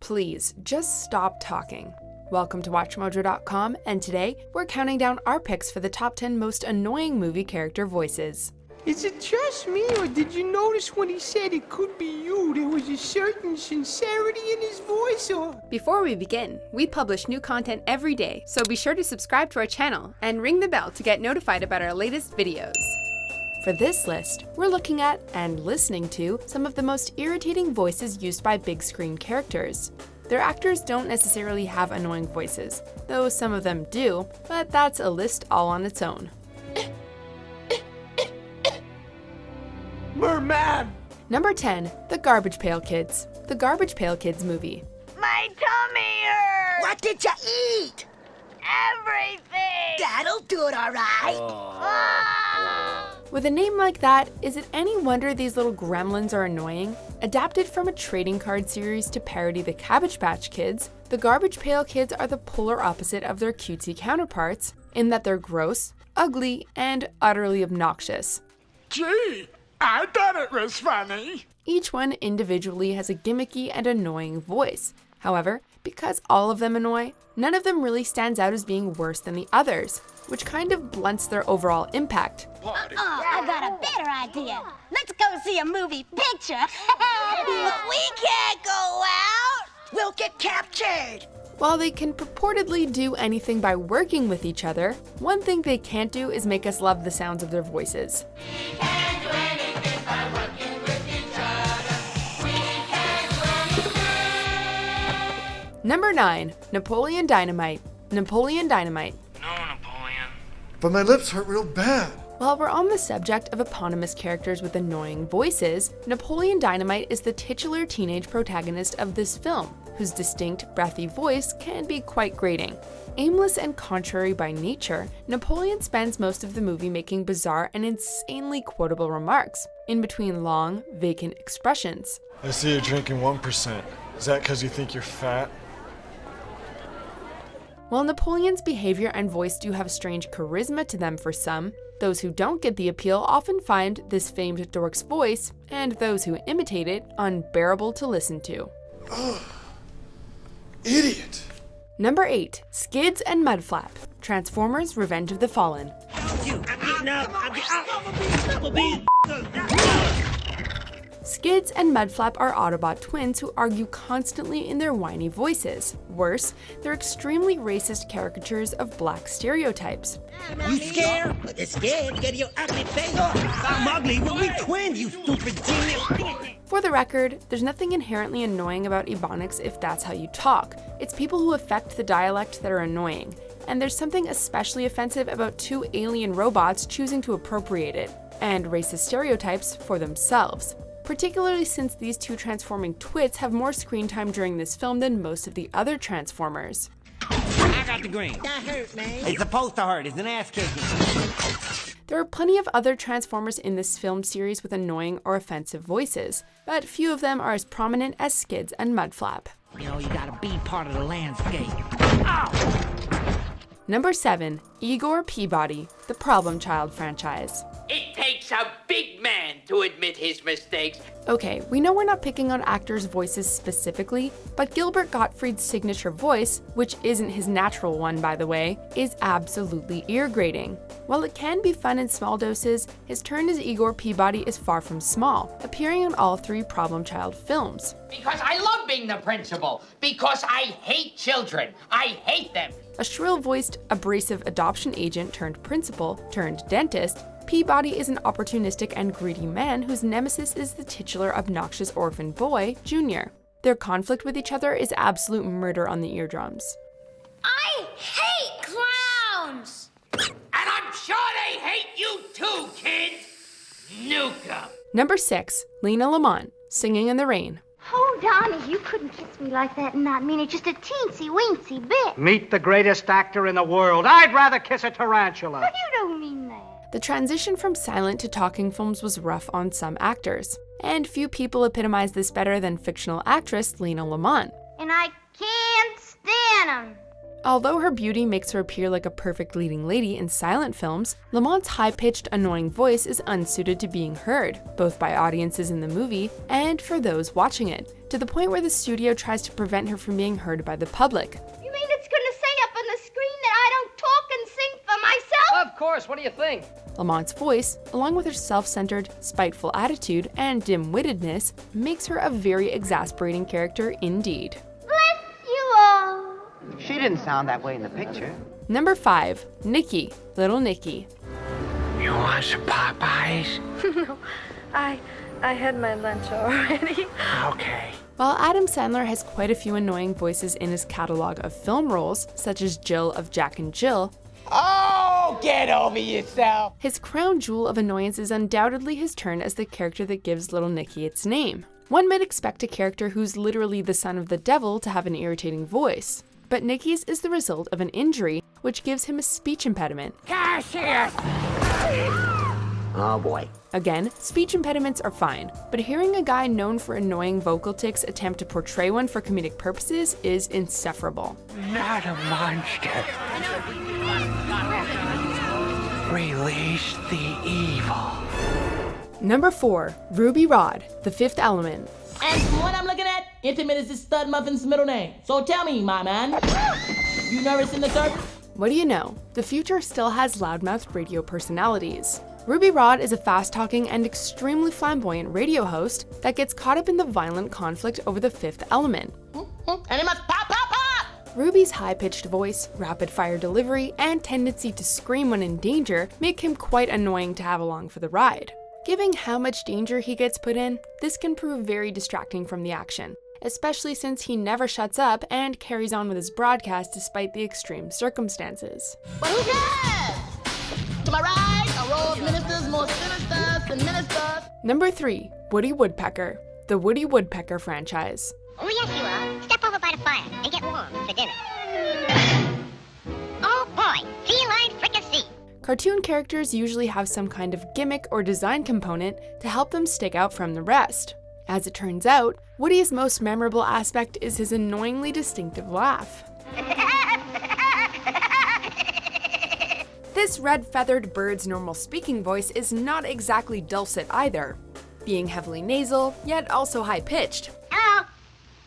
Please, just stop talking. Welcome to WatchMojo.com, and today we're counting down our picks for the top 10 most annoying movie character voices. Is it just me, or did you notice when he said it could be you, there was a certain sincerity in his voice, or? Before we begin, we publish new content every day, so be sure to subscribe to our channel and ring the bell to get notified about our latest videos. For this list, we're looking at and listening to some of the most irritating voices used by big screen characters. Their actors don't necessarily have annoying voices, though some of them do, but that's a list all on its own. Merman! Number 10, The Garbage Pail Kids. The Garbage Pail Kids movie. My tummy hurts! What did you eat? Everything! That'll do it, all right. With a name like that, is it any wonder these little gremlins are annoying? Adapted from a trading card series to parody the Cabbage Patch Kids, the Garbage Pail Kids are the polar opposite of their cutesy counterparts, in that they're gross, ugly, and utterly obnoxious. Gee, I thought it was funny. Each one individually has a gimmicky and annoying voice. However, because all of them annoy, none of them really stands out as being worse than the others, which kind of blunts their overall impact. I got a better idea. Let's go see a movie picture. We can't go out. We'll get captured. While they can purportedly do anything by working with each other, one thing they can't do is make us love the sounds of their voices. Number 9, Napoleon Dynamite. Napoleon Dynamite. No, Napoleon. But my lips hurt real bad. While we're on the subject of eponymous characters with annoying voices, Napoleon Dynamite is the titular teenage protagonist of this film, whose distinct, breathy voice can be quite grating. Aimless and contrary by nature, Napoleon spends most of the movie making bizarre and insanely quotable remarks, in between long, vacant expressions. I see you're drinking 1%. Is that because you think you're fat? While Napoleon's behavior and voice do have strange charisma to them for some, those who don't get the appeal often find this famed dork's voice, and those who imitate it, unbearable to listen to. Ugh. Idiot! Number 8, Skids and Mudflap. Transformers: Revenge of the Fallen. Skids and Mudflap are Autobot twins who argue constantly in their whiny voices. Worse, they're extremely racist caricatures of black stereotypes. You scared? Scared? Get your ugly face off. I'm ugly. We're twins, you stupid genius. For the record, there's nothing inherently annoying about Ebonics if that's how you talk. It's people who affect the dialect that are annoying. And there's something especially offensive about two alien robots choosing to appropriate it, and racist stereotypes for themselves. Particularly since these two transforming twits have more screen time during this film than most of the other Transformers. I got the green. That hurt, man. It's supposed to hurt. It's an ass kicking. There are plenty of other Transformers in this film series with annoying or offensive voices, but few of them are as prominent as Skids and Mudflap. You know, you gotta be part of the landscape. Ow! Number 7, Igor Peabody, the Problem Child franchise. It takes a big man to admit his mistakes. Okay, we know we're not picking on actors' voices specifically, but Gilbert Gottfried's signature voice, which isn't his natural one by the way, is absolutely ear-grating. While it can be fun in small doses, his turn as Igor Peabody is far from small, appearing in all 3 Problem Child films. Because I love being the principal. Because I hate children. I hate them. A shrill-voiced, abrasive adoption agent turned principal turned dentist, Peabody is an opportunistic and greedy man whose nemesis is the titular obnoxious orphan boy, Junior. Their conflict with each other is absolute murder on the eardrums. I hate clowns! And I'm sure they hate you too, kids. Nuke 'em. Number 6, Lina Lamont, Singing in the Rain. Oh, Donnie, you couldn't kiss me like that and not mean it just a teensy-weensy bit. Meet the greatest actor in the world. I'd rather kiss a tarantula. But you don't mean that. The transition from silent to talking films was rough on some actors, and few people epitomize this better than fictional actress Lina Lamont. And I can't stand 'em. Although her beauty makes her appear like a perfect leading lady in silent films, Lamont's high-pitched, annoying voice is unsuited to being heard, both by audiences in the movie and for those watching it, to the point where the studio tries to prevent her from being heard by the public. You mean it's gonna say up on the screen that I don't talk and sing for myself? Of course, what do you think? Lamont's voice, along with her self-centered, spiteful attitude and dim-wittedness, makes her a very exasperating character indeed. Bless you all. She didn't sound that way in the picture. Number 5. Nicky, Little Nicky. You want some Popeyes? No, I had my lunch already. Okay. While Adam Sandler has quite a few annoying voices in his catalog of film roles, such as Jill of Jack and Jill, Oh, get over yourself. his crown jewel of annoyance is undoubtedly his turn as the character that gives Little Nicky its name. One might expect a character who's literally the son of the devil to have an irritating voice, but Nicky's is the result of an injury, which gives him a speech impediment. Cassius! Oh boy. Again, speech impediments are fine, but hearing a guy known for annoying vocal tics attempt to portray one for comedic purposes is insufferable. Not a monster. Release the evil. Number 4. Ruby Rhod, The Fifth Element. And from what I'm looking at, Intimate is this stud muffin's middle name. So tell me, my man, you nervous in the service? What do you know? The future still has loudmouthed radio personalities. Ruby Rhod is a fast-talking and extremely flamboyant radio host that gets caught up in the violent conflict over the fifth element. And it must pop, pop, pop! Ruby's high-pitched voice, rapid-fire delivery, and tendency to scream when in danger make him quite annoying to have along for the ride. Given how much danger he gets put in, this can prove very distracting from the action, especially since he never shuts up and carries on with his broadcast despite the extreme circumstances. But who cares? To my right, a row of ministers more sinister than ministers. Number 3. Woody Woodpecker, The Woody Woodpecker Franchise. Oh, yes, you are. Step over by the fire and get warm for dinner. Oh, boy. Feline fricassee. Cartoon characters usually have some kind of gimmick or design component to help them stick out from the rest. As it turns out, Woody's most memorable aspect is his annoyingly distinctive laugh. This red-feathered bird's normal speaking voice is not exactly dulcet either, being heavily nasal, yet also high-pitched. Hello.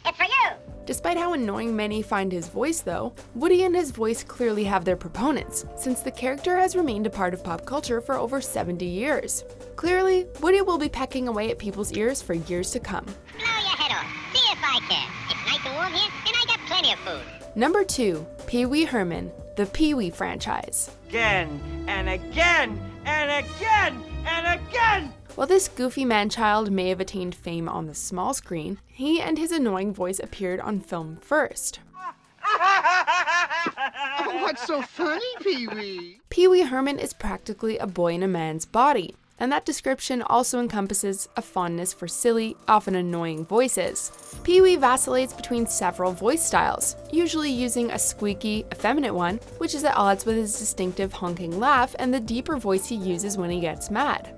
It's for you. Despite how annoying many find his voice though, Woody and his voice clearly have their proponents, since the character has remained a part of pop culture for over 70 years. Clearly, Woody will be pecking away at people's ears for years to come. Blow your head off. See if I can. It's nice and warm here, and I got plenty of food. Number 2. Pee-wee Herman, The Pee-wee Franchise. Again and again and again and again! While this goofy man-child may have attained fame on the small screen, he and his annoying voice appeared on film first. What's so funny, Pee-wee? Pee-wee Herman is practically a boy in a man's body, and that description also encompasses a fondness for silly, often annoying voices. Pee-wee vacillates between several voice styles, usually using a squeaky, effeminate one, which is at odds with his distinctive honking laugh and the deeper voice he uses when he gets mad.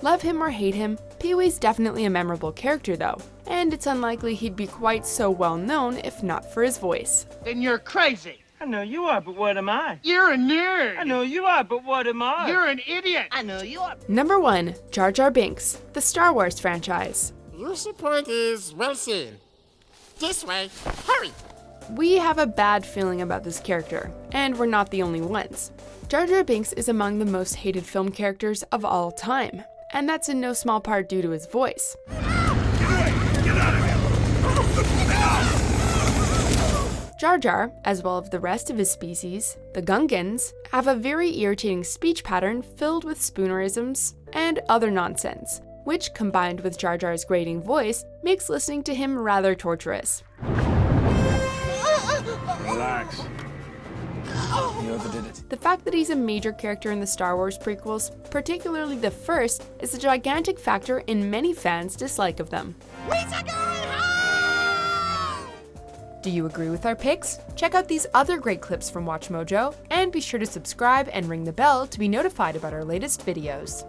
Love him or hate him, Pee-wee's definitely a memorable character though, and it's unlikely he'd be quite so well known if not for his voice. Then you're crazy. I know you are, but what am I? You're a nerd. I know you are, but what am I? You're an idiot. I know you are. Number 1. Jar Jar Binks, The Star Wars Franchise. Your support is well seen. This way, hurry! We have a bad feeling about this character, and we're not the only ones. Jar Jar Binks is among the most hated film characters of all time, and that's in no small part due to his voice. Jar Jar, as well as the rest of his species, the Gungans, have a very irritating speech pattern filled with spoonerisms and other nonsense, which, combined with Jar Jar's grating voice, makes listening to him rather torturous. Relax. You overdid it. The fact that he's a major character in the Star Wars prequels, particularly the first, is a gigantic factor in many fans' dislike of them. Do you agree with our picks? Check out these other great clips from WatchMojo, and be sure to subscribe and ring the bell to be notified about our latest videos.